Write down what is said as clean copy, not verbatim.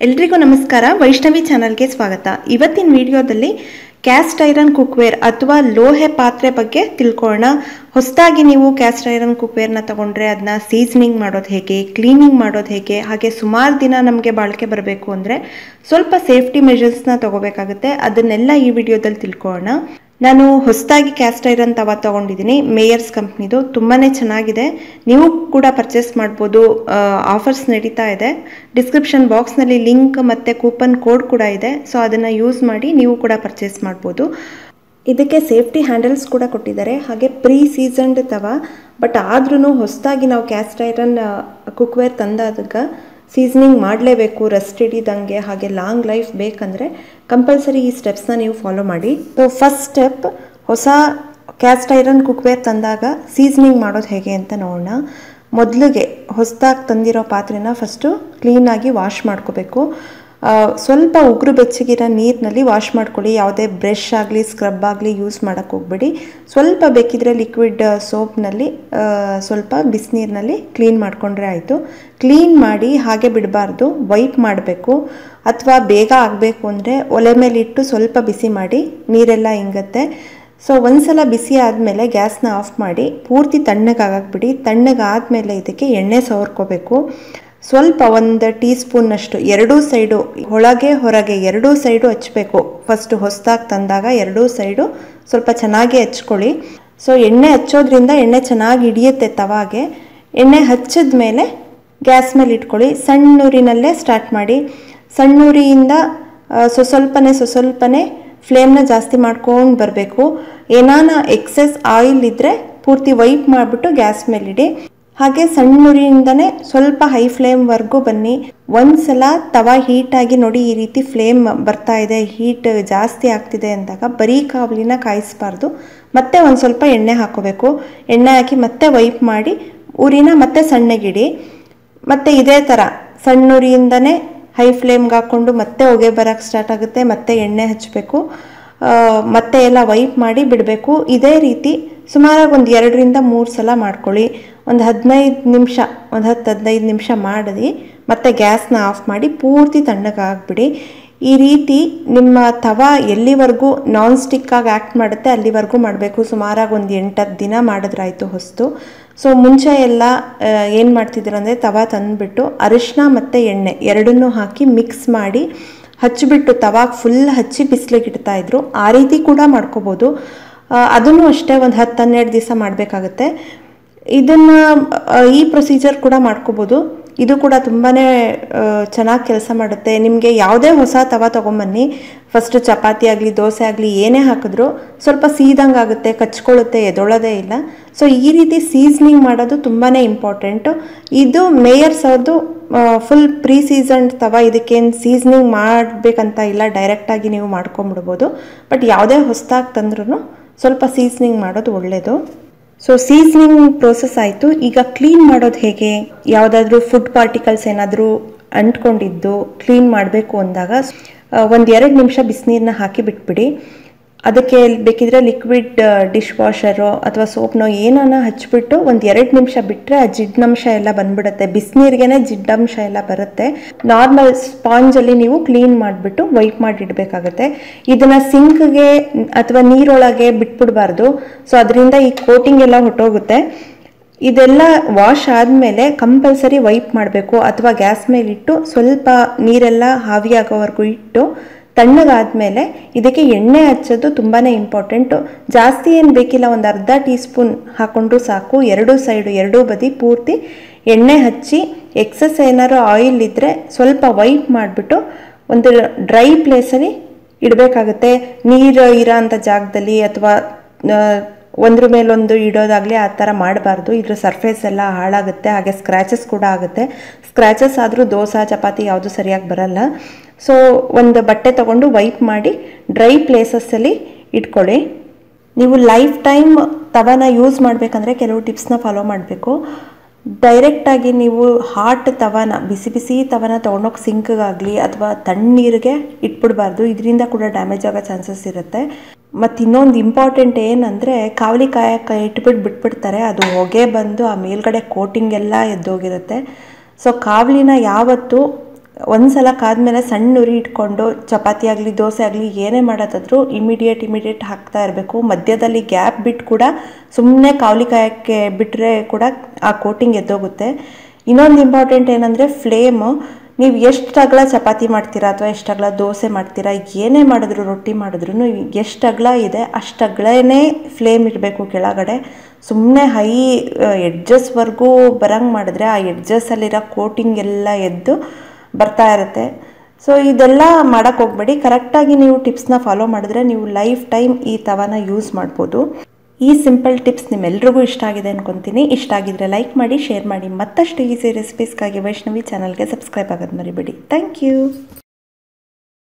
ಎಲ್ರಿಗೂ ನಮಸ್ಕಾರ. ವೈಷ್ಣವಿ ಚಾನಲ್ಗೆ ಸ್ವಾಗತ. ಇವತ್ತಿನ ವಿಡಿಯೋದಲ್ಲಿ ಕ್ಯಾಸ್ಟ್ ಐರನ್ ಕುಕ್ವೇರ್ ಅಥವಾ ಲೋಹೆ ಪಾತ್ರೆ ಬಗ್ಗೆ ತಿಳ್ಕೊಳ್ಳೋಣ. ಹೊಸದಾಗಿ ನೀವು ಕ್ಯಾಸ್ಟ್ ಐರನ್ ಕುಕ್ವೇರ್ನ ತಗೊಂಡ್ರೆ ಅದನ್ನ ಸೀಸನಿಂಗ್ ಮಾಡೋದು ಹೇಗೆ, ಕ್ಲೀನಿಂಗ್ ಮಾಡೋದು ಹೇಗೆ, ಹಾಗೆ ಸುಮಾರು ದಿನ ನಮಗೆ ಬಾಳಿಕೆ ಬರಬೇಕು ಅಂದರೆ ಸ್ವಲ್ಪ ಸೇಫ್ಟಿ ಮೆಷರ್ಸ್ನ ತಗೋಬೇಕಾಗುತ್ತೆ. ಅದನ್ನೆಲ್ಲ ಈ ವಿಡಿಯೋದಲ್ಲಿ ತಿಳ್ಕೊಳ್ಳೋಣ. ನಾನು ಹೊಸದಾಗಿ ಕ್ಯಾಸ್ಟ್ ಐರನ್ ತವ ತಗೊಂಡಿದ್ದೀನಿ, ಮೇಯರ್ಸ್ ಕಂಪ್ನಿದು. ತುಂಬಾ ಚೆನ್ನಾಗಿದೆ, ನೀವು ಕೂಡ ಪರ್ಚೇಸ್ ಮಾಡ್ಬೋದು. ಆಫರ್ಸ್ ನಡೀತಾ ಇದೆ. ಡಿಸ್ಕ್ರಿಪ್ಷನ್ ಬಾಕ್ಸ್ನಲ್ಲಿ ಲಿಂಕ್ ಮತ್ತು ಕೂಪನ್ ಕೋಡ್ ಕೂಡ ಇದೆ. ಸೊ ಅದನ್ನು ಯೂಸ್ ಮಾಡಿ ನೀವು ಕೂಡ ಪರ್ಚೇಸ್ ಮಾಡ್ಬೋದು. ಇದಕ್ಕೆ ಸೇಫ್ಟಿ ಹ್ಯಾಂಡಲ್ಸ್ ಕೂಡ ಕೊಟ್ಟಿದ್ದಾರೆ, ಹಾಗೆ ಪ್ರೀ ಸೀಸನ್ಡ್ ತವ. ಬಟ್ ಆದ್ರೂ ಹೊಸದಾಗಿ ನಾವು ಕ್ಯಾಸ್ಟ್ ಐರನ್ ಕುಕ್ವೇರ್ ತಂದಾಗ ಸೀಸನಿಂಗ್ ಮಾಡಲೇಬೇಕು, ರಸ್ಟ್ ಹಿಡಿದಂಗೆ, ಹಾಗೆ ಲಾಂಗ್ ಲೈಫ್ ಬೇಕಂದರೆ ಕಂಪಲ್ಸರಿ ಈ ಸ್ಟೆಪ್ಸ್ನ ನೀವು ಫಾಲೋ ಮಾಡಿ. ಸೊ ಫಸ್ಟ್ ಸ್ಟೆಪ್, ಹೊಸ ಕ್ಯಾಸ್ಟ್ ಐರನ್ ಕುಕ್ವೇರ್ ತಂದಾಗ ಸೀಸನಿಂಗ್ ಮಾಡೋದು ಹೇಗೆ ಅಂತ ನೋಡೋಣ. ಮೊದಲಿಗೆ ಹೊಸದಾಗಿ ತಂದಿರೋ ಪಾತ್ರೆನ ಫಸ್ಟು ಕ್ಲೀನಾಗಿ ವಾಶ್ ಮಾಡ್ಕೋಬೇಕು. ಸ್ವಲ್ಪ ಉಗುರು ಬೆಚ್ಚಗಿರೋ ನೀರಿನಲ್ಲಿ ವಾಶ್ ಮಾಡ್ಕೊಳ್ಳಿ. ಯಾವುದೇ ಬ್ರಷ್ ಆಗಲಿ ಸ್ಕ್ರಬ್ ಆಗಲಿ ಯೂಸ್ ಮಾಡೋಕ್ಕೆ ಹೋಗ್ಬೇಡಿ. ಸ್ವಲ್ಪ ಬೇಕಿದ್ರೆ ಲಿಕ್ವಿಡ್ ಸೋಪ್ನಲ್ಲಿ ಸ್ವಲ್ಪ ಬಿಸಿನೀರಿನಲ್ಲಿ ಕ್ಲೀನ್ ಮಾಡಿಕೊಂಡ್ರೆ ಆಯಿತು. ಕ್ಲೀನ್ ಮಾಡಿ ಹಾಗೆ ಬಿಡಬಾರ್ದು, ವೈಪ್ ಮಾಡಬೇಕು. ಅಥವಾ ಬೇಗ ಆಗಬೇಕು ಅಂದರೆ ಒಲೆ ಮೇಲಿಟ್ಟು ಸ್ವಲ್ಪ ಬಿಸಿ ಮಾಡಿ, ನೀರೆಲ್ಲ ಇಂಗುತ್ತೆ. ಸೊ ಒಂದ್ಸಲ ಬಿಸಿ ಆದಮೇಲೆ ಗ್ಯಾಸ್ನ ಆಫ್ ಮಾಡಿ ಪೂರ್ತಿ ತಣ್ಣಗಾಗಬಿಡಿ. ತಣ್ಣಗಾದಮೇಲೆ ಇದಕ್ಕೆ ಎಣ್ಣೆ ಸವರ್ಕೋಬೇಕು. ಸ್ವಲ್ಪ 1 ಟೀ ಸ್ಪೂನ್ನಷ್ಟು ಎರಡೂ ಸೈಡು, ಒಳಗೆ ಹೊರಗೆ ಎರಡೂ ಸೈಡು ಹಚ್ಚಬೇಕು. ಫಸ್ಟು ಹೊಸದಾಗಿ ತಂದಾಗ ಎರಡೂ ಸೈಡು ಸ್ವಲ್ಪ ಚೆನ್ನಾಗಿ ಹಚ್ಕೊಳ್ಳಿ. ಸೊ ಎಣ್ಣೆ ಹಚ್ಚೋದ್ರಿಂದ ಎಣ್ಣೆ ಚೆನ್ನಾಗಿ ಹಿಡಿಯುತ್ತೆ ತವಾಗೆ. ಎಣ್ಣೆ ಹಚ್ಚಿದ ಮೇಲೆ ಗ್ಯಾಸ್ ಮೇಲೆ ಇಟ್ಕೊಳ್ಳಿ. ಸಣ್ಣೂರಿನಲ್ಲೇ ಸ್ಟಾರ್ಟ್ ಮಾಡಿ. ಸಣ್ಣೂರಿಯಿಂದ ಸ್ವಲ್ಪನೇ ಫ್ಲೇಮ್ನ ಜಾಸ್ತಿ ಮಾಡ್ಕೊಂಡು ಬರಬೇಕು. ಏನಾನ ಎಕ್ಸೆಸ್ ಆಯಿಲ್ ಇದ್ದರೆ ಪೂರ್ತಿ ವೈಪ್ ಮಾಡಿಬಿಟ್ಟು ಗ್ಯಾಸ್ ಮೇಲಿಡಿ. ಹಾಗೆ ಸಣ್ಣೂರಿಯಿಂದನೇ ಸ್ವಲ್ಪ ಹೈ ಫ್ಲೇಮ್ವರೆಗೂ ಬನ್ನಿ. ಒಂದ್ಸಲ ತವಾ ಹೀಟಾಗಿ ನೋಡಿ, ಈ ರೀತಿ ಫ್ಲೇಮ್ ಬರ್ತಾ ಇದೆ, ಹೀಟ್ ಜಾಸ್ತಿ ಆಗ್ತಿದೆ ಅಂದಾಗ ಬರೀ ಕಾವಲಿನ ಕಾಯಿಸಬಾರ್ದು. ಮತ್ತೆ ಒಂದು ಸ್ವಲ್ಪ ಎಣ್ಣೆ ಹಾಕೋಬೇಕು. ಎಣ್ಣೆ ಹಾಕಿ ಮತ್ತೆ ವೈಪ್ ಮಾಡಿ ಉರಿನ ಮತ್ತೆ ಸಣ್ಣಗಿಡಿ. ಮತ್ತು ಇದೇ ಥರ ಸಣ್ಣೂರಿಯಿಂದನೇ ಹೈ ಫ್ಲೇಮ್ಗೆ ಹಾಕ್ಕೊಂಡು ಮತ್ತೆ ಹೊಗೆ ಬರೋಕ್ಕೆ ಸ್ಟಾರ್ಟ್ ಆಗುತ್ತೆ. ಮತ್ತೆ ಎಣ್ಣೆ ಹಚ್ಚಬೇಕು, ಮತ್ತೆ ಎಲ್ಲ ವೈಪ್ ಮಾಡಿ ಬಿಡಬೇಕು. ಇದೇ ರೀತಿ ಸುಮಾರಾಗಿ ಒಂದು 2-3 ಸಲ ಮಾಡ್ಕೊಳ್ಳಿ. ಒಂದು 10-15 ನಿಮಿಷ ಮಾಡಿ ಮತ್ತೆ ಗ್ಯಾಸ್ನ ಆಫ್ ಮಾಡಿ ಪೂರ್ತಿ ತಣ್ಣಗಾಗ್ಬಿಡಿ. ಈ ರೀತಿ ನಿಮ್ಮ ತವಾ ಎಲ್ಲಿವರೆಗೂ ನಾನ್ ಸ್ಟಿಕ್ಕಾಗಿ ಆ್ಯಕ್ಟ್ ಮಾಡುತ್ತೆ ಅಲ್ಲಿವರೆಗೂ ಮಾಡಬೇಕು. ಸುಮಾರಾಗಿ ಒಂದು 8-10 ದಿನ ಮಾಡಿದ್ರಾಯ್ತು ಹೊಸ್ತು. ಸೊ ಮುಂಚೆ ಎಲ್ಲ ಏನು ಮಾಡ್ತಿದ್ರು ಅಂದರೆ ತವಾ ತಂದುಬಿಟ್ಟು ಅರಿಶಿನ ಮತ್ತು ಎಣ್ಣೆ ಎರಡನ್ನೂ ಹಾಕಿ ಮಿಕ್ಸ್ ಮಾಡಿ ಹಚ್ಚಿಬಿಟ್ಟು ತವಾಗ ಫುಲ್ ಹಚ್ಚಿ ಬಿಸಿಲಿಗೆ ಇಡ್ತಾಯಿದ್ರು. ಆ ರೀತಿ ಕೂಡ ಮಾಡ್ಕೋಬೋದು. ಅದನ್ನು ಅಷ್ಟೇ ಒಂದು 10-12 ದಿವಸ ಮಾಡಬೇಕಾಗತ್ತೆ. ಇದನ್ನು ಈ ಪ್ರೊಸೀಜರ್ ಕೂಡ ಮಾಡ್ಕೋಬೋದು. ಇದು ಕೂಡ ತುಂಬಾ ಚೆನ್ನಾಗಿ ಕೆಲಸ ಮಾಡುತ್ತೆ. ನಿಮಗೆ ಯಾವುದೇ ಹೊಸ ತವ ತೊಗೊಂಬನ್ನಿ, ಫಸ್ಟು ಚಪಾತಿ ಆಗಲಿ ದೋಸೆ ಆಗಲಿ ಏನೇ ಹಾಕಿದ್ರು ಸ್ವಲ್ಪ ಸೀದಂಗೆ ಆಗುತ್ತೆ, ಕಚ್ಕೊಳ್ಳುತ್ತೆ, ಎದೊಳೋದೇ ಇಲ್ಲ. ಸೊ ಈ ರೀತಿ ಸೀಸನಿಂಗ್ ಮಾಡೋದು ತುಂಬಾ ಇಂಪಾರ್ಟೆಂಟು. ಇದು ಮೇಯರ್ಸ್ ಅವ್ರದ್ದು ಫುಲ್ ಪ್ರೀ ಸೀಸನ್ಡ್ ತವ. ಇದಕ್ಕೇನು ಸೀಸನಿಂಗ್ ಮಾಡಬೇಕಂತ ಇಲ್ಲ, ಡೈರೆಕ್ಟಾಗಿ ನೀವು ಮಾಡ್ಕೊಂಬಿಡ್ಬೋದು. ಬಟ್ ಯಾವುದೇ ಹೊಸದಾಗಿ ತಂದ್ರೂ ಸ್ವಲ್ಪ ಸೀಸನಿಂಗ್ ಮಾಡೋದು ಒಳ್ಳೆಯದು. ಸೊ ಸೀಸನಿಂಗ್ ಪ್ರೋಸೆಸ್ ಆಯಿತು. ಈಗ ಕ್ಲೀನ್ ಮಾಡೋದು ಹೇಗೆ, ಯಾವುದಾದ್ರೂ ಫುಡ್ ಪಾರ್ಟಿಕಲ್ಸ್ ಏನಾದರೂ ಅಂಟ್ಕೊಂಡಿದ್ದು ಕ್ಲೀನ್ ಮಾಡಬೇಕು ಅಂದಾಗ 1-2 ನಿಮಿಷ ಬಿಸಿನೀರನ್ನ ಹಾಕಿ ಬಿಟ್ಬಿಡಿ. ಅದಕ್ಕೆ ಬೇಕಿದ್ರೆ ಲಿಕ್ವಿಡ್ ಡಿಶ್ ವಾಷರು ಅಥವಾ ಸೋಪ್ನೋ ಏನಾನ ಹಚ್ಬಿಟ್ಟು 1-2 ನಿಮಿಷ ಬಿಟ್ಟರೆ ಆ ಜಿಡ್ಡಂಶ ಎಲ್ಲ ಬಂದ್ಬಿಡುತ್ತೆ. ಬಿಸಿನೀರಿಗೆನೆ ಜಿಡ್ಡಂಶ ಎಲ್ಲ ಬರುತ್ತೆ. ನಾರ್ಮಲ್ ಸ್ಪಾಂಜಲ್ಲಿ ನೀವು ಕ್ಲೀನ್ ಮಾಡಿಬಿಟ್ಟು ವೈಪ್ ಮಾಡಿ ಇಡಬೇಕಾಗತ್ತೆ. ಇದನ್ನು ಸಿಂಕ್ಗೆ ಅಥವಾ ನೀರೊಳಗೆ ಬಿಟ್ಬಿಡಬಾರ್ದು. ಸೊ ಅದರಿಂದ ಈ ಕೋಟಿಂಗ್ ಎಲ್ಲ ಹೊಟ್ಟೋಗುತ್ತೆ. ಇದೆಲ್ಲ ವಾಶ್ ಆದಮೇಲೆ ಕಂಪಲ್ಸರಿ ವೈಪ್ ಮಾಡಬೇಕು. ಅಥವಾ ಗ್ಯಾಸ್ ಮೇಲಿಟ್ಟು ಸ್ವಲ್ಪ ನೀರೆಲ್ಲ ಆವಿಯಾಗೋವರೆಗೂ ಇಟ್ಟು ತಣ್ಣಗಾದ್ಮೇಲೆ ಇದಕ್ಕೆ ಎಣ್ಣೆ ಹಚ್ಚೋದು ತುಂಬಾ ಇಂಪಾರ್ಟೆಂಟು. ಜಾಸ್ತಿ ಏನು ಬೇಕಿಲ್ಲ, ಒಂದು ಅರ್ಧ ಟೀ ಸ್ಪೂನ್ ಹಾಕ್ಕೊಂಡ್ರು ಸಾಕು. ಎರಡೂ ಸೈಡು ಎರಡೂ ಬದಿ ಪೂರ್ತಿ ಎಣ್ಣೆ ಹಚ್ಚಿ ಎಕ್ಸಸ್ ಏನಾದ್ರು ಆಯಿಲ್ ಇದ್ದರೆ ಸ್ವಲ್ಪ ವೈಪ್ ಮಾಡಿಬಿಟ್ಟು ಒಂದು ಡ್ರೈ ಪ್ಲೇಸಲ್ಲಿ ಇಡಬೇಕಾಗುತ್ತೆ. ನೀರು ಇರೋ ಅಂಥ ಜಾಗದಲ್ಲಿ ಅಥವಾ ಒಂದ್ರ ಮೇಲೊಂದು ಇಡೋದಾಗಲಿ ಆ ಥರ ಮಾಡಬಾರ್ದು. ಇದ್ರ ಸರ್ಫೇಸ್ ಎಲ್ಲ ಹಾಳಾಗುತ್ತೆ, ಹಾಗೆ ಸ್ಕ್ರ್ಯಾಚಸ್ ಕೂಡ ಆಗುತ್ತೆ. ಸ್ಕ್ರ್ಯಾಚಸ್ ಆದರೂ ದೋಸೆ ಚಪಾತಿ ಯಾವುದು ಸರಿಯಾಗಿ ಬರಲ್ಲ. ಸೊ ಒಂದು ಬಟ್ಟೆ ತೊಗೊಂಡು ವೈಪ್ ಮಾಡಿ ಡ್ರೈ ಪ್ಲೇಸಸ್ಸಲ್ಲಿ ಇಟ್ಕೊಳ್ಳಿ. ನೀವು ಲೈಫ್ ಟೈಮ್ ತವನ ಯೂಸ್ ಮಾಡಬೇಕಂದ್ರೆ ಕೆಲವು ಟಿಪ್ಸ್ನ ಫಾಲೋ ಮಾಡಬೇಕು. ಡೈರೆಕ್ಟಾಗಿ ನೀವು ಹಾಟ್ ತವನ, ಬಿಸಿ ತವನ ತೊಗೊಂಡೋಗಿ ಸಿಂಕ್ಗಾಗಲಿ ಅಥವಾ ತಣ್ಣೀರಿಗೆ ಇಟ್ಬಿಡಬಾರ್ದು. ಇದರಿಂದ ಕೂಡ ಡ್ಯಾಮೇಜ್ ಆಗೋ ಚಾನ್ಸಸ್ ಇರುತ್ತೆ. ಮತ್ತು ಇನ್ನೊಂದು ಇಂಪಾರ್ಟೆಂಟ್ ಏನಂದರೆ ಕಾವಲಿ ಕಾಯಕ್ಕೆ ಬಿಟ್ಬಿಡ್ತಾರೆ. ಅದು ಹೊಗೆ ಬಂದು ಆ ಮೇಲ್ಗಡೆ ಕೋಟಿಂಗ್ ಎಲ್ಲ ಎದ್ದೋಗಿರುತ್ತೆ. ಸೊ ಕಾವಲಿನ ಯಾವತ್ತೂ ಒಂದು ಸಲ ಕಾದ್ಮೇಲೆ ಸಣ್ಣ ಉರಿ ಇಟ್ಕೊಂಡು ಚಪಾತಿ ಆಗಲಿ ದೋಸೆ ಆಗಲಿ ಏನೇ ಮಾಡೋದಾದ್ರೂ ಇಮಿಡಿಯೇಟ್ ಹಾಕ್ತಾ ಇರಬೇಕು. ಮಧ್ಯದಲ್ಲಿ ಗ್ಯಾಪ್ ಬಿಟ್ಟು ಕೂಡ ಸುಮ್ಮನೆ ಕಾವಲಿ ಕಾಯಕ್ಕೆ ಬಿಟ್ಟರೆ ಕೂಡ ಆ ಕೋಟಿಂಗ್ ಎದ್ದೋಗುತ್ತೆ. ಇನ್ನೊಂದು ಇಂಪಾರ್ಟೆಂಟ್ ಏನಂದರೆ ಫ್ಲೇಮು. ನೀವು ಎಷ್ಟು ಅಗಲ ಚಪಾತಿ ಮಾಡ್ತೀರಾ ಅಥವಾ ಎಷ್ಟು ಅಗಲ ದೋಸೆ ಮಾಡ್ತೀರಾ, ಏನೇ ಮಾಡಿದ್ರು ರೊಟ್ಟಿ ಮಾಡಿದ್ರು ಎಷ್ಟು ಅಗಲ ಇದೆ ಅಷ್ಟು ಅಗಲನೇ ಫ್ಲೇಮ್ ಇರಬೇಕು ಕೆಳಗಡೆ. ಸುಮ್ಮನೆ ಹೈ ಎಡ್ಜಸ್ವರೆಗೂ ಬರಂಗೆ ಮಾಡಿದ್ರೆ ಆ ಎಡ್ಜಸ್ಸಲ್ಲಿರೋ ಕೋಟಿಂಗ್ ಎಲ್ಲ ಎದ್ದು ಬರ್ತಾ ಇರುತ್ತೆ. ಸೊ ಇದೆಲ್ಲ ಮಾಡೋಕ್ಕೆ ಹೋಗ್ಬೇಡಿ. ಕರೆಕ್ಟಾಗಿ ನೀವು ಟಿಪ್ಸ್ನ ಫಾಲೋ ಮಾಡಿದ್ರೆ ನೀವು ಲೈಫ್ ಟೈಮ್ ಈ ತವಾನ ಯೂಸ್ ಮಾಡ್ಬೋದು. ಈ ಸಿಂಪಲ್ ಟಿಪ್ಸ್ ನಿಮ್ಮೆಲ್ರಿಗೂ ಇಷ್ಟ ಆಗಿದೆ ಅನ್ಕೊತೀನಿ. ಇಷ್ಟ ಆಗಿದ್ರೆ ಲೈಕ್ ಮಾಡಿ, ಶೇರ್ ಮಾಡಿ. ಮತ್ತಷ್ಟು ಈಸಿ ರೆಸಿಪೀಸ್ಗಾಗಿ ವೈಷ್ಣವಿ ಚಾನಲ್ಗೆ ಸಬ್ಸ್ಕ್ರೈಬ್ ಆಗೋದು ಮರಿಬೇಡಿ. Thank you.